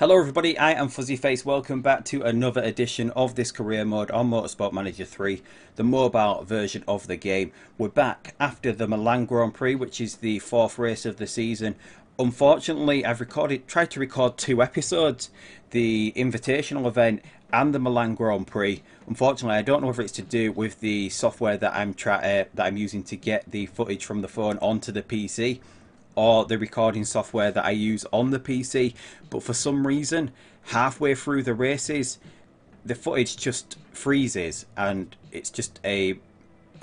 Hello everybody, I am Fuzzy Face. Welcome back to another edition of this career mode on Motorsport Manager 3, the mobile version of the game. We're back after the Milan Grand Prix, which is the fourth race of the season. Unfortunately, I've tried to record two episodes, the Invitational event and the Milan Grand Prix. Unfortunately, I don't know whether it's to do with the software that I'm using to get the footage from the phone onto the PC, or the recording software that I use on the PC, but for some reason halfway through the races the footage just freezes and it's just a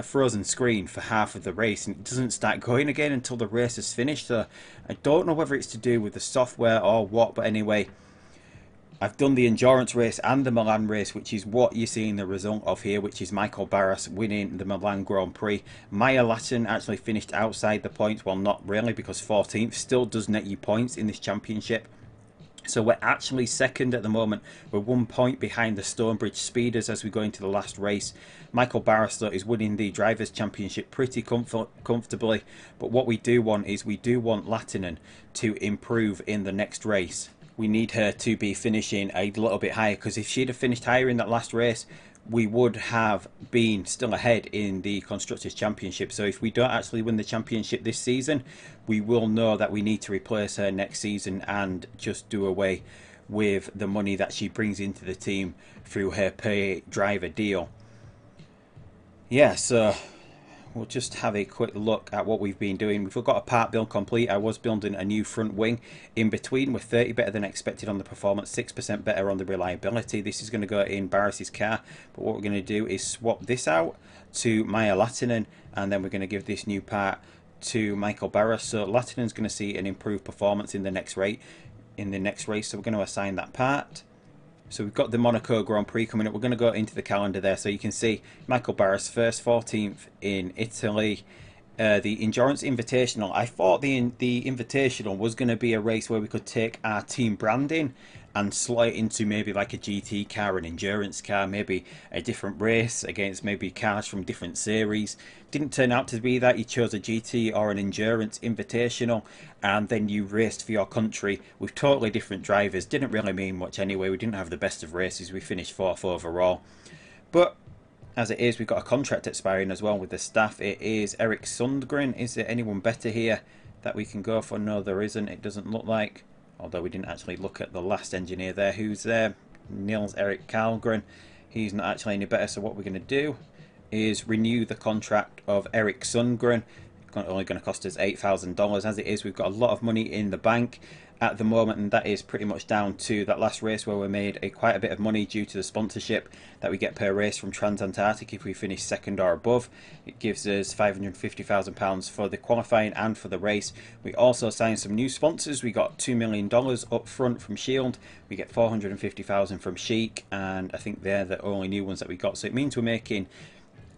frozen screen for half of the race, and it doesn't start going again until the race is finished. So I don't know whether it's to do with the software or what, but anyway, I've done the endurance race and the Milan race, which is what you're seeing the result of here, which is Michael Barras winning the Milan Grand Prix. Maya Latin actually finished outside the points. Well, not really, because 14th still does net you points in this championship. So we're actually second at the moment. We're 1 point behind the Stonebridge Speeders as we go into the last race. Michael Barras, though, is winning the Drivers' Championship pretty comfortably. But what we do want is we do want Latinen to improve in the next race. We need her to be finishing a little bit higher, because if she'd have finished higher in that last race, we would have been still ahead in the Constructors' Championship. So if we don't actually win the championship this season, we will know that we need to replace her next season and just do away with the money that she brings into the team through her pay driver deal. Yeah, so we'll just have a quick look at what we've been doing. We've got a part build complete. I was building a new front wing in between. We're 30 better than expected on the performance, 6% better on the reliability. This is going to go in Barris's car, but what we're going to do is swap this out to Maya Latinen, and then we're going to give this new part to Michael Barras. So Latinen's going to see an improved performance in the next race. So we're going to assign that part. So we've got the Monaco Grand Prix coming up. We're going to go into the calendar there, so you can see Michael Barras first, 14th in Italy. The Endurance Invitational. I thought the Invitational was going to be a race where we could take our team branding and slot it into maybe like a GT car, an endurance car, maybe a different race against maybe cars from different series. Didn't turn out to be that. You chose a GT or an Endurance Invitational, and then you raced for your country with totally different drivers. Didn't really mean much anyway. We didn't have the best of races. We finished 4th overall. But as it is, we've got a contract expiring as well with the staff. It is Eric Sundgren. Is there anyone better here that we can go for? No, there isn't. It doesn't look like. Although we didn't actually look at the last engineer there. Who's there? Nils Erik Karlgren. He's not actually any better. So what we're going to do is renew the contract of Eric Sundgren. Only going to cost us $8,000. As it is, we've got a lot of money in the bank at the moment, and that is pretty much down to that last race where we made quite a bit of money due to the sponsorship that we get per race from Transantarctic if we finish second or above. It gives us £550,000 for the qualifying and for the race. We also signed some new sponsors. We got $2 million up front from Shield. We get $450,000 from Chic, and I think they're the only new ones that we got. So it means we're making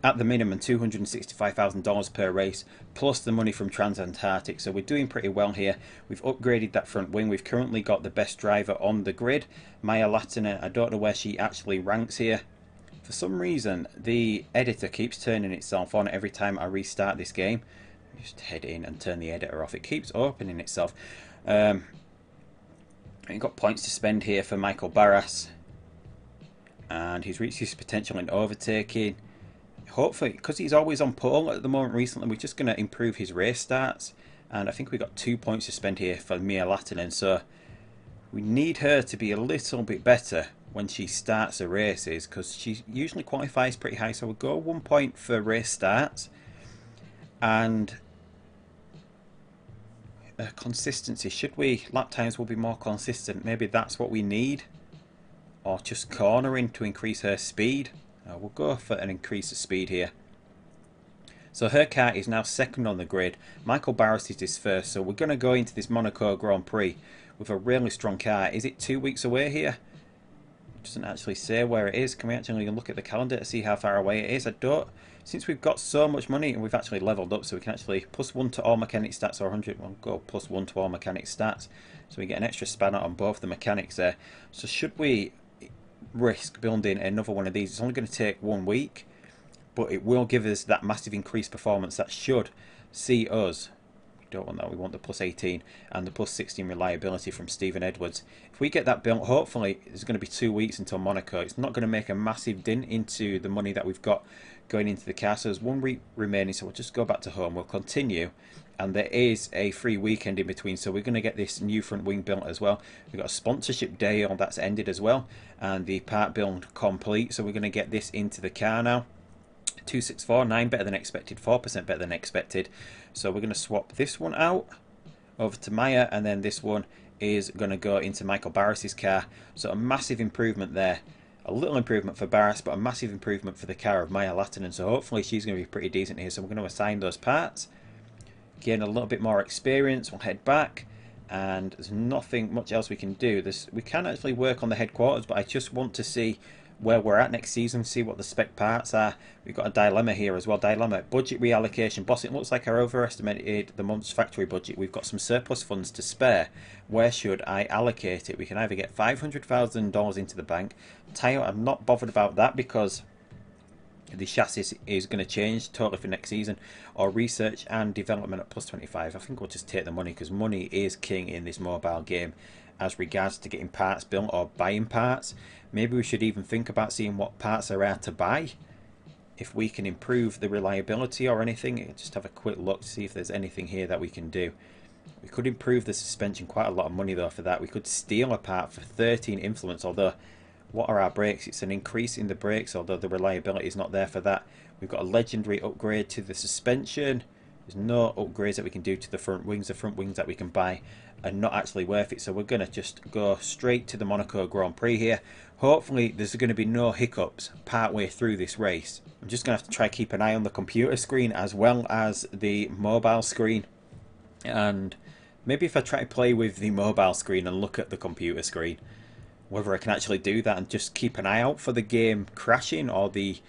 at the minimum $265,000 per race, plus the money from Transantarctic. So we're doing pretty well here. We've upgraded that front wing. We've currently got the best driver on the grid, Maya Latinen. I don't know where she actually ranks here. For some reason, the editor keeps turning itself on every time I restart this game. Just head in and turn the editor off. It keeps opening itself. We've got points to spend here for Michael Barras, and he's reached his potential in overtaking. Hopefully, because he's always on pole at the moment recently, we're just going to improve his race starts. And I think we got 2 points to spend here for Mia Latinen. So we need her to be a little bit better when she starts the races, because she usually qualifies pretty high. So we'll go 1 point for race starts. And consistency. Should we? Lap times will be more consistent. Maybe that's what we need. Or just cornering to increase her speed. We'll go for an increase of speed here. So her car is now second on the grid. Michael Barras is his first. So we're going to go into this Monaco Grand Prix with a really strong car. Is it 2 weeks away here? It doesn't actually say where it is. Can we actually look at the calendar to see how far away it is? I don't. Since we've got so much money and we've actually leveled up, so we can actually +1 to all mechanic stats, or 100. We'll go +1 to all mechanic stats. So we get an extra spanner on both the mechanics there. So should we risk building another one of these? It's only going to take 1 week, but it will give us that massive increased performance that should see us Don't want that. We want the plus 18 and the plus 16 reliability from Stephen Edwards. If we get that built, hopefully it's going to be 2 weeks until Monaco. It's not going to make a massive dent into the money that we've got going into the car. So there's 1 week remaining, so we'll just go back to home. We'll continue, and there is a free weekend in between, so we're going to get this new front wing built as well. We've got a sponsorship day on that's ended as well, and the part build complete, so we're going to get this into the car now. 264, 9 better than expected, 4% better than expected. So we're going to swap this one out over to Maya, and then this one is going to go into Michael Barris's car. So a massive improvement there. A little improvement for Barris, but a massive improvement for the car of Maya Lattinen. So hopefully she's going to be pretty decent here. So we're going to assign those parts, gain a little bit more experience. We'll head back, and there's nothing much else we can do. We can actually work on the headquarters, but I just want to see where we're at next season, see what the spec parts are. We've got a dilemma here as well. Dilemma, budget reallocation. Boss, it looks like I overestimated the month's factory budget. We've got some surplus funds to spare. Where should I allocate it? We can either get $500,000 into the bank. Tyre, I'm not bothered about that because the chassis is going to change totally for next season. Or research and development at plus 25. I think we'll just take the money because money is king in this mobile game as regards to getting parts built or buying parts. Maybe we should even think about seeing what parts there are to buy. If we can improve the reliability or anything, just have a quick look to see if there's anything here that we can do. We could improve the suspension, quite a lot of money though for that. We could steal a part for 13 influence, although what are our brakes? It's an increase in the brakes, although the reliability is not there for that. We've got a legendary upgrade to the suspension. There's no upgrades that we can do to the front wings. The front wings that we can buy are not actually worth it, so we're going to just go straight to the Monaco Grand Prix here. Hopefully there's going to be no hiccups partway through this race. I'm just going to have to try to keep an eye on the computer screen as well as the mobile screen, and maybe if I try to play with the mobile screen and look at the computer screen, whether I can actually do that and just keep an eye out for the game crashing or the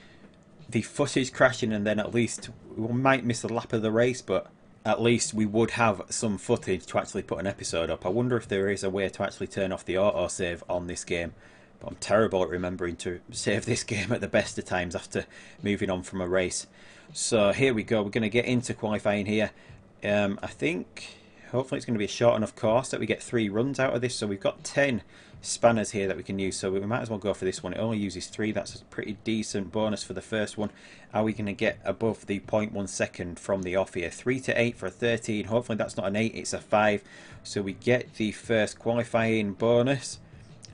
footage crashing, and then at least we might miss a lap of the race, but at least we would have some footage to actually put an episode up. I wonder if there is a way to actually turn off the autosave on this game, but I'm terrible at remembering to save this game at the best of times after moving on from a race. So here we go, we're going to get into qualifying here. I think hopefully it's going to be a short enough course that we get 3 runs out of this. So we've got 10 spanners here that we can use, so we might as well go for this one. It only uses 3. That's a pretty decent bonus for the first one. Are we going to get above the 0.1 second from the off here? 3 to 8 for a 13. Hopefully that's not an 8, it's a 5. So we get the first qualifying bonus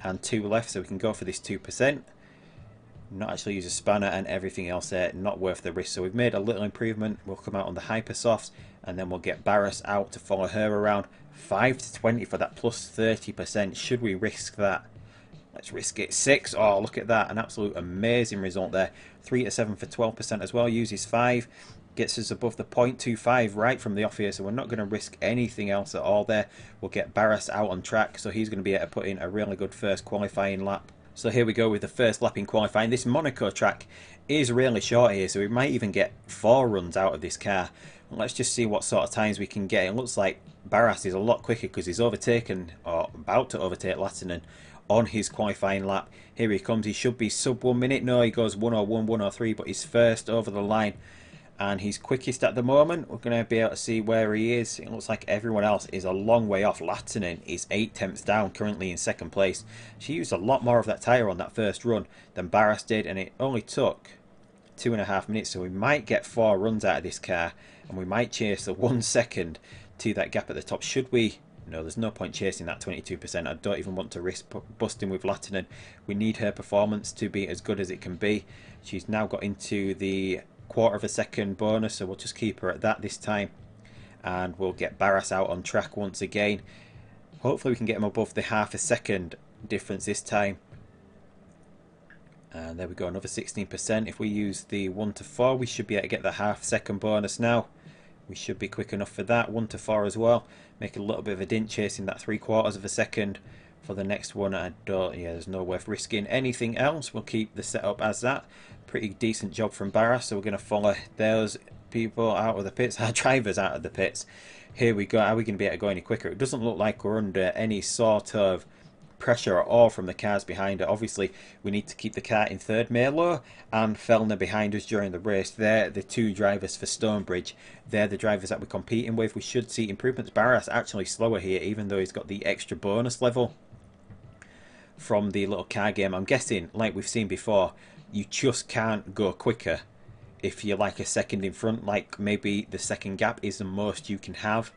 and 2 left, so we can go for this 2%. Not actually use a spanner, and everything else there not worth the risk. So we've made a little improvement. We'll come out on the hypersofts, and then we'll get Barris out to follow her around. 5 to 20 for that plus 30%. Should we risk that? Let's risk it. 6. Oh, look at that, an absolute amazing result there. 3 to 7 for 12% as well. Uses 5, gets us above the 0.25 right from the off here, so we're not going to risk anything else at all there. We'll get Barris out on track, so he's going to be able to put in a really good first qualifying lap. So here we go with the first lap in qualifying. This Monaco track is really short here, so we might even get 4 runs out of this car. Let's just see what sort of times we can get. It looks like Barris is a lot quicker because he's overtaken, or about to overtake, Lattinen on his qualifying lap. Here he comes. He should be sub 1 minute. No, he goes 101, 103, but he's first over the line. And he's quickest at the moment. We're going to be able to see where he is. It looks like everyone else is a long way off. Lattinen is 8 tenths down, currently in second place. She used a lot more of that tyre on that first run than Barris did, and it only took 2.5 minutes. So we might get 4 runs out of this car, and we might chase the 1 second to that gap at the top. Should we? No, there's no point chasing that 22%. I don't even want to risk busting with Lattinen. We need her performance to be as good as it can be. She's now got into the 1/4 of a second bonus, so we'll just keep her at that this time, and we'll get Barris out on track once again. Hopefully we can get him above the 1/2 second difference this time. And there we go, another 16%. If we use the 1 to 4, we should be able to get the 1/2 second bonus now. We should be quick enough for that. 1 to 4 as well. Make a little bit of a dint chasing that 3/4 of a second for the next one. There's no worth risking anything else. We'll keep the setup as that. Pretty decent job from Barris, so we're going to follow those people out of the pits, our drivers out of the pits. Here we go. Are we going to be able to go any quicker? It doesn't look like we're under any sort of pressure at all from the cars behind her. Obviously, we need to keep the car in third. Melo and Fellner behind us during the race. They're the two drivers for Stonebridge. They're the drivers that we're competing with. We should see improvements. Barras actually slower here, even though he's got the extra bonus level from the little car game. I'm guessing, like we've seen before, you just can't go quicker if you're like a second in front. Like maybe the second gap is the most you can have.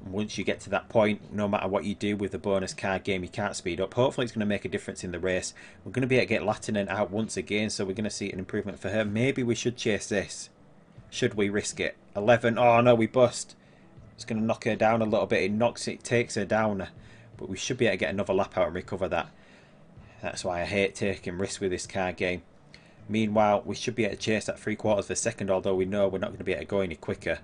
Once you get to that point, no matter what you do with the bonus car game, you can't speed up. Hopefully it's going to make a difference in the race. We're going to be able to get Lattinen out once again, so we're going to see an improvement for her. Maybe we should chase this. Should we risk it? 11. Oh no, we bust. It's going to knock her down a little bit. It takes her down. But we should be able to get another lap out and recover that. That's why I hate taking risks with this car game. Meanwhile, we should be able to chase that 3/4 of a second, although we know we're not going to be able to go any quicker.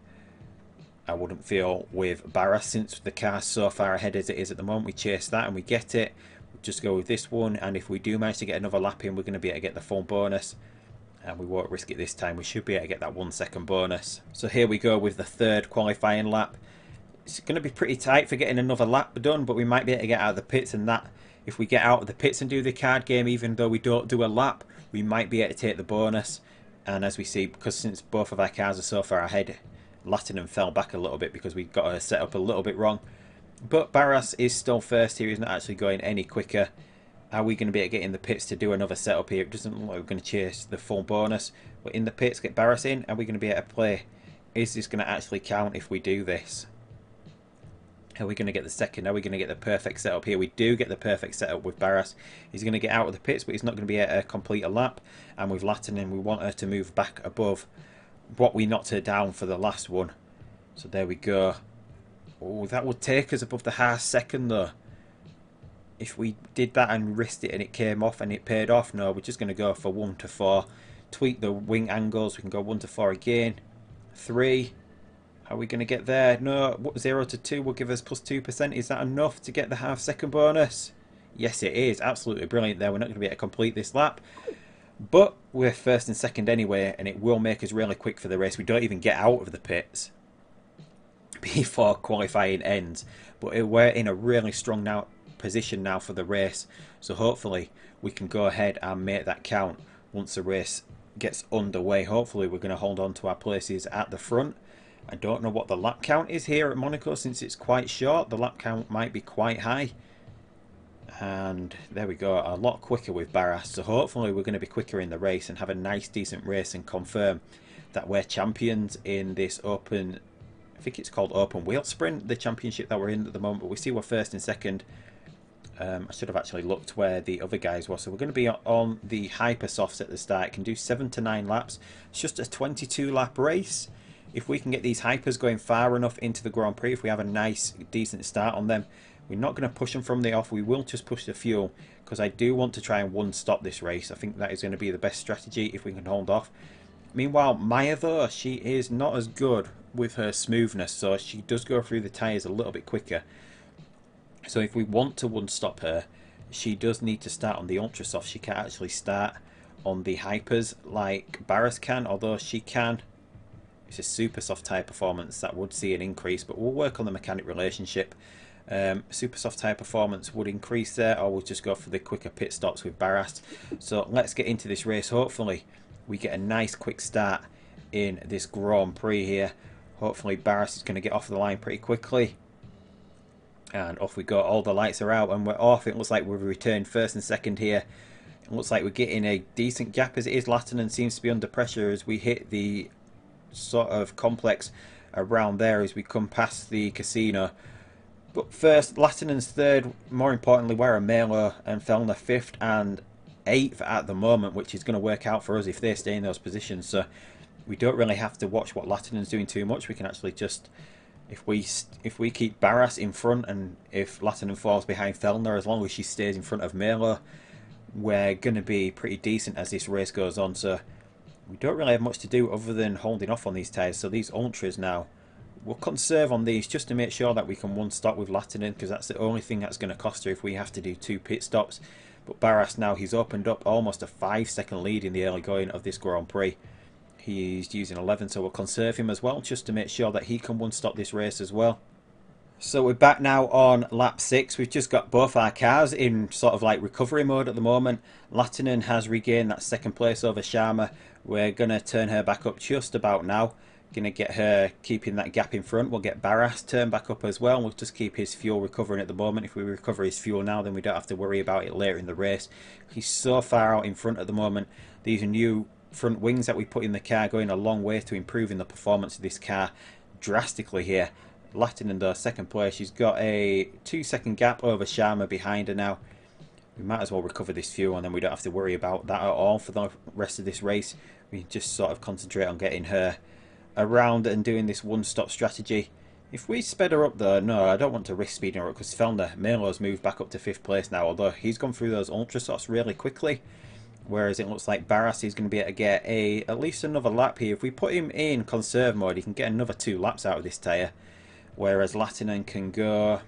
I wouldn't feel with Barras, since the car's so far ahead as it is at the moment. We chase that and we get it. We'll just go with this one, and if we do manage to get another lap in, we're going to be able to get the full bonus. And we won't risk it this time. We should be able to get that 1 second bonus. So here we go with the third qualifying lap. It's going to be pretty tight for getting another lap done, but we might be able to get out of the pits, and that, if we get out of the pits and do the card game, even though we don't do a lap, we might be able to take the bonus. And as we see, because since both of our cars are so far ahead, Lattinen fell back a little bit because we got her set up a little bit wrong. But Barras is still first here. He's not actually going any quicker. Are we going to be able to get in the pits to do another setup here? It doesn't look like we're going to chase the full bonus. But in the pits, get Barras in. Are we going to be able to play? Is this going to actually count if we do this? Are we going to get the second? Are we going to get the perfect setup here? We do get the perfect setup with Barras. He's going to get out of the pits, but he's not going to be able to complete a lap. And with Lattinen, we want her to move back above what we knocked her down for the last one. So there we go. Oh, that would take us above the half second though. If we did that and risked it and it came off and it paid off, no, we're just going to go for 1 to 4. Tweak the wing angles. We can go 1 to 4 again. 3. Are we going to get there? No, 0 to 2 will give us plus 2%. Is that enough to get the half second bonus? Yes, it is. Absolutely brilliant there. We're not going to be able to complete this lap. But we're first and second anyway, and it will make us really quick for the race. We don't even get out of the pits before qualifying ends. But we're in a really strong position now for the race. So hopefully we can go ahead and make that count once the race gets underway. Hopefully we're going to hold on to our places at the front. I don't know what the lap count is here at Monaco, since it's quite short. The lap count might be quite high. And there we go, a lot quicker with Barras. So hopefully we're going to be quicker in the race and have a nice decent race and confirm that we're champions in this open, I think it's called open wheel sprint, the championship that we're in at the moment. But we see we're first and second. I should have actually looked where the other guys were. So we're going to be on the hyper softs at the start. It can do 7 to 9 laps. It's just a 22 lap race. If we can get these hypers going far enough into the Grand Prix, if we have a nice decent start on them, we're not going to push them from the off. We will just push the fuel, because I do want to try and one stop this race. I think that is going to be the best strategy if we can hold off. Meanwhile, Maya though, she is not as good with her smoothness, so she does go through the tyres a little bit quicker. So if we want to one stop her, she does need to start on the ultra soft. She can't actually start on the hypers like Barras can, although she can. It's a super soft tyre performance that would see an increase, but we'll work on the mechanic relationship. Super soft tyre performance would increase there, or we'll just go for the quicker pit stops with Barras. So let's get into this race. Hopefully we get a nice quick start in this Grand Prix here. Hopefully Barras is going to get off the line pretty quickly. And off we go. All the lights are out and we're off. It looks like we've returned first and second here. It looks like we're getting a decent gap as it is. Lattinen seems to be under pressure as we hit the sort of complex around there as we come past the casino. But first, Lattinen's third. More importantly, we're Melo and Fellner 5th and 8th at the moment, which is going to work out for us if they stay in those positions. So we don't really have to watch what Lattinen's doing too much. We can actually just, if we keep Barras in front, and if Lattinen falls behind Fellner, as long as she stays in front of Melo, we're going to be pretty decent as this race goes on. So we don't really have much to do other than holding off on these tyres. So these ultras now, we'll conserve on these just to make sure that we can one stop with Lattinen, because that's the only thing that's going to cost her if we have to do 2 pit stops. But Barras now, he's opened up almost a 5-second lead in the early going of this Grand Prix. He's using 11, so we'll conserve him as well just to make sure that he can one stop this race as well. So we're back now on lap 6. We've just got both our cars in sort of like recovery mode at the moment. Lattinen has regained that second place over Sharma. We're going to turn her back up just about now. Going to get her keeping that gap in front. We'll get Barras turned back up as well. We'll just keep his fuel recovering at the moment. If we recover his fuel now, then we don't have to worry about it later in the race. He's so far out in front at the moment. These new front wings that we put in the car going a long way to improving the performance of this car drastically here. Lattinen though, second place. She's got a 2-second gap over Sharma behind her now. We might as well recover this fuel and then we don't have to worry about that at all for the rest of this race. We just sort of concentrate on getting her around and doing this one-stop strategy. If we sped her up though, no, I don't want to risk speeding her up because Fellner, Melo's moved back up to 5th place now, although he's gone through those ultra softs really quickly. Whereas it looks like Barras is going to be able to get at least another lap here. If we put him in conserve mode, he can get another 2 laps out of this tyre. Whereas Lattinen can go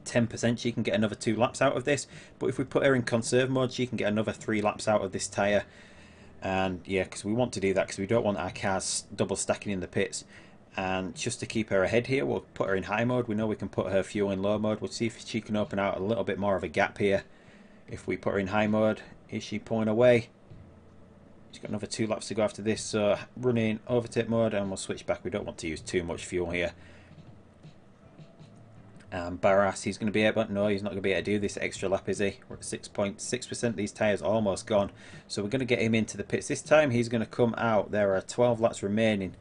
10%, she can get another 2 laps out of this. But if we put her in conserve mode, she can get another 3 laps out of this tyre. And yeah, because we want to do that because we don't want our cars double stacking in the pits. And just to keep her ahead here, we'll put her in high mode. We know we can put her fuel in low mode. We'll see if she can open out a little bit more of a gap here. If we put her in high mode, is she pulling away? She's got another 2 laps to go after this. So running overtake mode and we'll switch back. We don't want to use too much fuel here. Barras, he's going to be able, no, he's not going to be able to do this extra lap, is he? We're at 6.6%, these tyres are almost gone. So we're going to get him into the pits. This time he's going to come out. There are 12 laps remaining,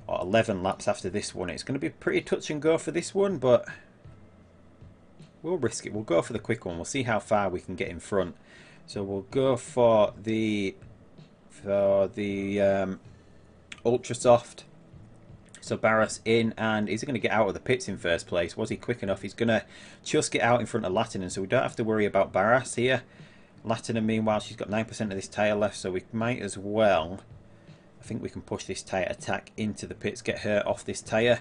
or 11 laps after this one. It's going to be pretty touch and go for this one, but we'll risk it. We'll go for the quick one. We'll see how far we can get in front. So we'll go for the ultra soft. So Barras in, and is he going to get out of the pits in first place? Was he quick enough? He's going to just get out in front of Lattinen, so we don't have to worry about Barras here. Lattinen, meanwhile, she's got 9% of this tyre left, so we might as well. I think we can push this tyre attack into the pits, get her off this tyre.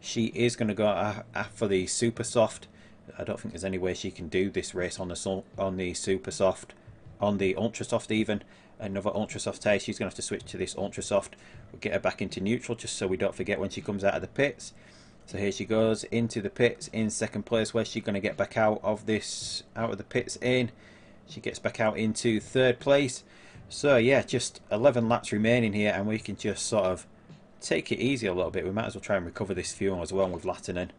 She is going to go for the super soft. I don't think there's any way she can do this race on the super soft, on the ultra soft even. Another ultra soft tyre. She's going to have to switch to this ultra soft. We'll get her back into neutral just so we don't forget when she comes out of the pits. So here she goes into the pits in second place. Where's she going to get back out of this, out of the pits in? She gets back out into third place. So yeah, just 11 laps remaining here and we can just sort of take it easy a little bit. We might as well try and recover this fuel as well with Lattinen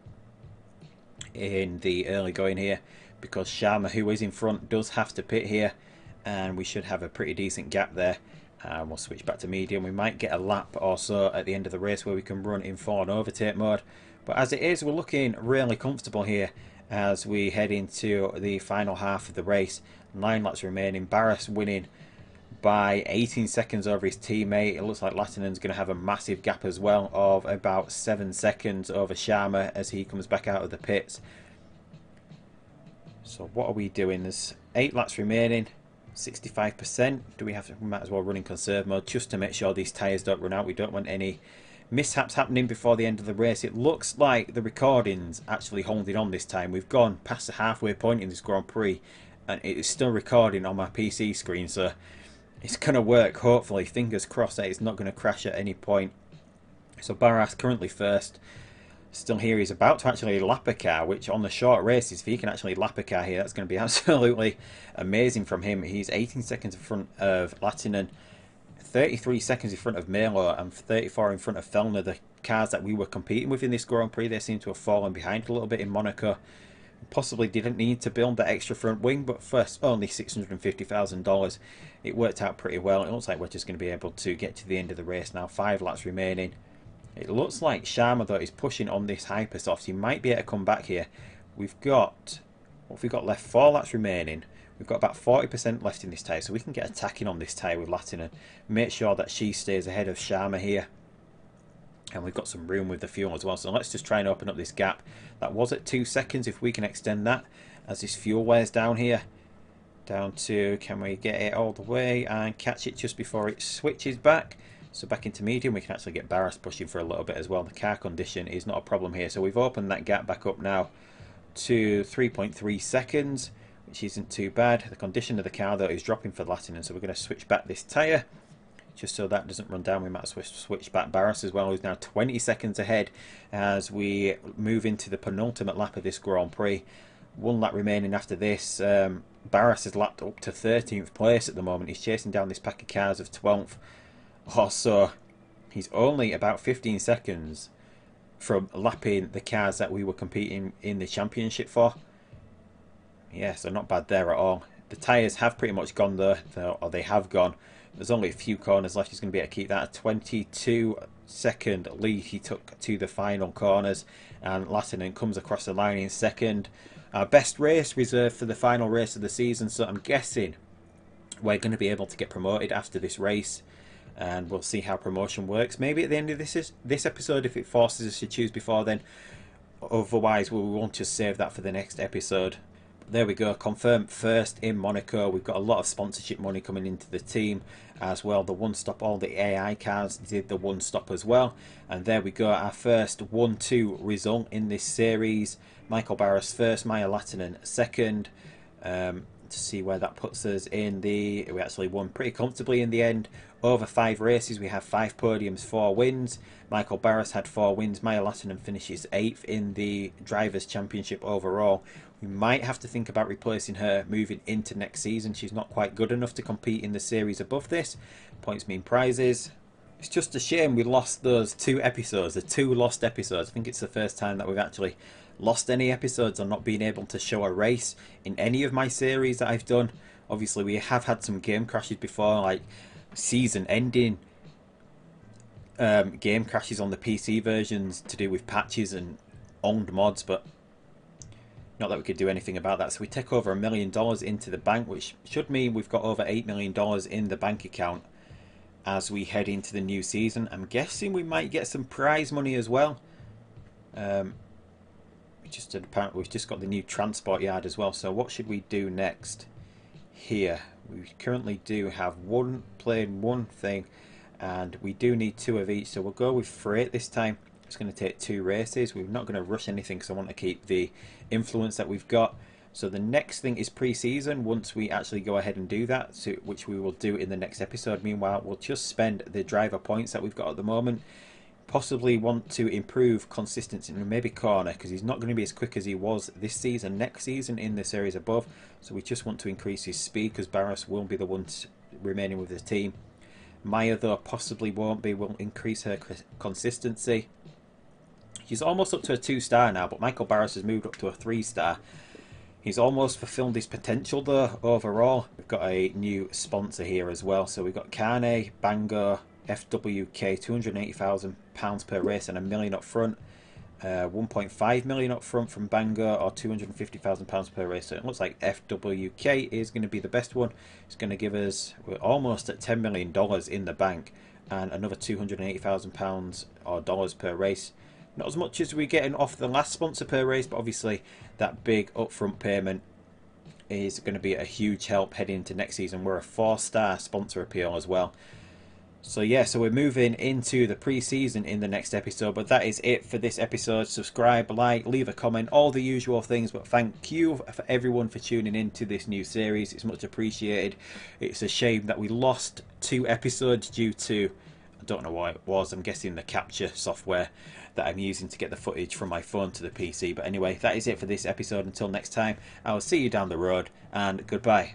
in the early going here, because Sharma, who is in front, does have to pit here. And we should have a pretty decent gap there. We'll switch back to medium. We might get a lap or so at the end of the race where we can run in full on overtake mode. But as it is, we're looking really comfortable here as we head into the final half of the race. 9 laps remaining. Barras winning by 18 seconds over his teammate. It looks like Lattinen's going to have a massive gap as well of about 7 seconds over Sharma as he comes back out of the pits. So what are we doing? There's 8 laps remaining. 65%. We might as well run in conserve mode just to make sure these tyres don't run out. We don't want any mishaps happening before the end of the race. It looks like the recording's actually holding on this time. We've gone past the halfway point in this Grand Prix and it is still recording on my PC screen, so it's going to work, hopefully. Fingers crossed that it's not going to crash at any point. So Barras currently first. Still here, he's about to actually lap a car, which on the short races, if he can actually lap a car here, that's going to be absolutely amazing from him. He's 18 seconds in front of Lattinen, 33 seconds in front of Melo, and 34 in front of Fellner. The cars that we were competing with in this Grand Prix, they seem to have fallen behind a little bit in Monaco. Possibly didn't need to build that extra front wing, but first only $650,000. It worked out pretty well. It looks like we're just going to be able to get to the end of the race now. 5 laps remaining. It looks like Sharma, though, is pushing on this hypersoft. He might be able to come back here. We've got, what have we got left? 4 laps remaining. We've got about 40% left in this tyre, so we can get attacking on this tyre with Lattinen. Make sure that she stays ahead of Sharma here. And we've got some room with the fuel as well. So let's just try and open up this gap. That was at 2 seconds. If we can extend that as this fuel wears down here. Down to, can we get it all the way and catch it just before it switches back? So back into medium, we can actually get Barras pushing for a little bit as well. The car condition is not a problem here. So we've opened that gap back up now to 3.3 seconds, which isn't too bad. The condition of the car, though, is dropping for Lattinen. So we're going to switch back this tyre just so that doesn't run down. We might switch back Barris as well, who's now 20 seconds ahead as we move into the penultimate lap of this Grand Prix. One lap remaining after this. Barris has lapped up to 13th place at the moment. He's chasing down this pack of cars of 12th. Also, he's only about 15 seconds from lapping the cars that we were competing in the championship for. Yeah, so not bad there at all. The tyres have pretty much gone there, or they have gone. There's only a few corners left. He's going to be able to keep that. A 22-second lead he took to the final corners, and Lattinen comes across the line in second. Our best race reserved for the final race of the season, so I'm guessing we're going to be able to get promoted after this race, and we'll see how promotion works. Maybe at the end of this episode, if it forces us to choose before then. Otherwise, we won't just save that for the next episode. There we go, confirmed first in Monaco. We've got a lot of sponsorship money coming into the team as well. The one stop, all the AI cars did the one stop as well. And there we go, our first 1-2 result in this series. Michael Barris first, Maya Lattinen second. To see where that puts us in the... We actually won pretty comfortably in the end. Over 5 races, we have 5 podiums, 4 wins. Michael Barris had 4 wins. Maya Lattinen finishes 8th in the Drivers' Championship overall. We might have to think about replacing her moving into next season. She's not quite good enough to compete in the series above this. Points mean prizes. It's just a shame we lost those 2 episodes, the 2 lost episodes. I think it's the first time that we've actually lost any episodes or not being able to show a race in any of my series that I've done. Obviously, we have had some game crashes before, like season-ending game crashes on the PC versions to do with patches and owned mods, but not that we could do anything about that. So we take over $1 million into the bank, which should mean we've got over $8 million in the bank account as we head into the new season. I'm guessing we might get some prize money as well. We've just got the new transport yard as well. So what should we do next? Here we currently do have one thing, and we do need 2 of each. So we'll go with freight this time. It's going to take 2 races. We're not going to rush anything because I want to keep the influence that we've got. So the next thing is pre-season, once we actually go ahead and do that, so, which we will do in the next episode. Meanwhile, we'll just spend the driver points that we've got at the moment. Possibly want to improve consistency in maybe corner, because he's not going to be as quick as he was this season, next season in the series above. So we just want to increase his speed, because Barris will be the one remaining with the team. Maya, though, possibly won't be. Will increase her consistency. He's almost up to a 2-star now, but Michael Barris has moved up to a 3-star. He's almost fulfilled his potential, though, overall. We've got a new sponsor here as well. So we've got Carne, Bangor, FWK, £280,000 per race and $1 million up front. 1.5 million up front from Bangor, or £250,000 per race. So it looks like FWK is going to be the best one. It's going to give us, we're almost at $10 million in the bank, and another £280,000 or dollars per race. Not as much as we're getting off the last sponsor per race, but obviously that big upfront payment is going to be a huge help heading into next season. We're a 4-star sponsor appeal as well. So yeah, so we're moving into the pre-season in the next episode, but that is it for this episode. Subscribe, like, leave a comment, all the usual things, but thank you for everyone for tuning in to this new series. It's much appreciated. It's a shame that we lost 2 episodes due to, I don't know why it was, I'm guessing the capture software that I'm using to get the footage from my phone to the PC. But anyway, that is it for this episode. Until next time, I will see you down the road, and goodbye.